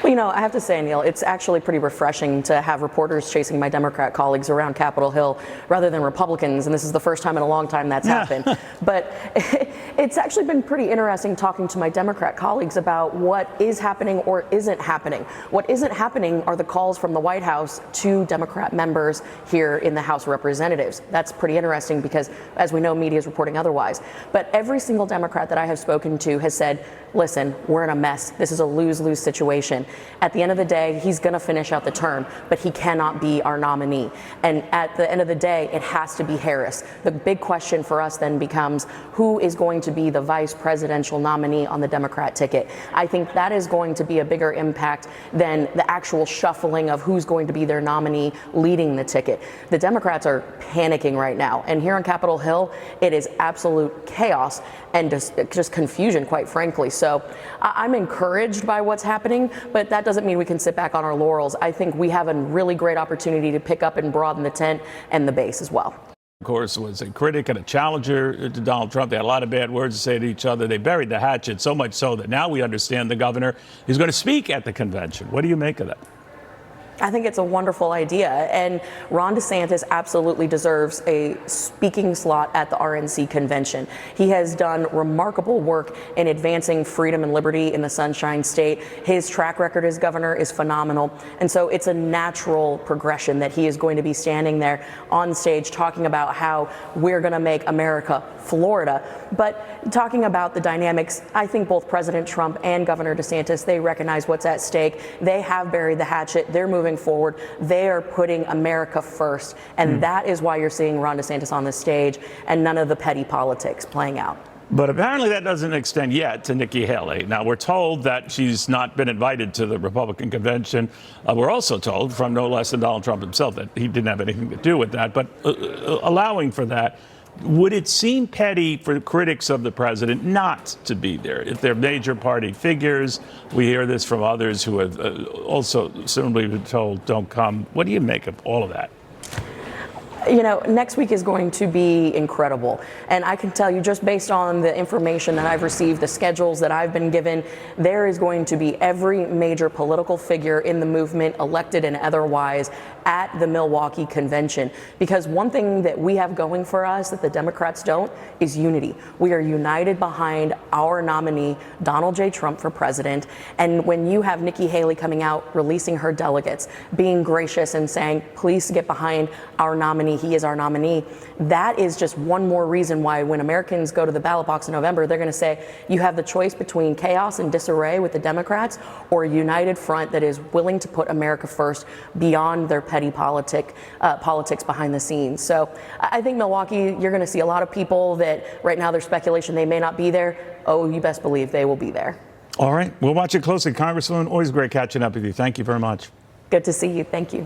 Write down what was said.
Well, I have to say, Neil, it's actually pretty refreshing to have reporters chasing my Democrat colleagues around Capitol Hill rather than Republicans, and this is the first time in a long time that's happened. But it's actually been pretty interesting talking to my Democrat colleagues about what is happening or isn't happening. What isn't happening are the calls from the White House to Democrat members here in the House of Representatives. That's pretty interesting because, as we know, media is reporting otherwise. But every single Democrat that I have spoken to has said, listen, we're in a mess. This is a lose-lose situation. At the end of the day, he's going to finish out the term, but he cannot be our nominee. And at the end of the day, it has to be Harris. The big question for us then becomes, who is going to be the vice presidential nominee on the Democrat ticket? I think that is going to be a bigger impact than the actual shuffling of who's going to be their nominee leading the ticket. The Democrats are panicking right now. And here on Capitol Hill, it is absolute chaos and just confusion, quite frankly. So I'm encouraged by what's happening, but that doesn't mean we can sit back on our laurels. I think we have a really great opportunity to pick up and broaden the tent and the base as well. Of course, was a critic and a challenger to Donald Trump. They had a lot of bad words to say to each other. They buried the hatchet, so much so that now we understand the governor is going to speak at the convention. What do you make of that? I think it's a wonderful idea, and Ron DeSantis absolutely deserves a speaking slot at the RNC convention. He has done remarkable work in advancing freedom and liberty in the Sunshine State. His track record as governor is phenomenal, and so it's a natural progression that he is going to be standing there on stage talking about how we're going to make America Florida. But talking about the dynamics, I think both President Trump and Governor DeSantis, they recognize what's at stake. They have buried the hatchet. They're moving forward. They are putting America first. And that is why you're seeing Ron DeSantis on the stage and none of the petty politics playing out. But apparently that doesn't extend yet to Nikki Haley. Now, we're told that she's not been invited to the Republican convention. We're also told from no less than Donald Trump himself that he didn't have anything to do with that. But allowing for that, would it seem petty for critics of the president not to be there? If they're major party figures, we hear this from others who have also similarly been told don't come. What do you make of all of that? You know, next week is going to be incredible. And I can tell you, just based on the information that I've received, the schedules that I've been given, there is going to be every major political figure in the movement, elected and otherwise, at the Milwaukee convention. Because one thing that we have going for us that the Democrats don't is unity. We are united behind our nominee, Donald J. Trump, for president. And when you have Nikki Haley coming out, releasing her delegates, being gracious and saying, please get behind our nominee, he is our nominee, that is just one more reason why when Americans go to the ballot box in November, they're going to say you have the choice between chaos and disarray with the Democrats or a united front that is willing to put America first beyond their petty politics behind the scenes. So I think Milwaukee, you're going to see a lot of people that right now there's speculation they may not be there. Oh, you best believe they will be there. All right. We'll watch it closely. Congresswoman, always great catching up with you. Thank you very much. Good to see you. Thank you.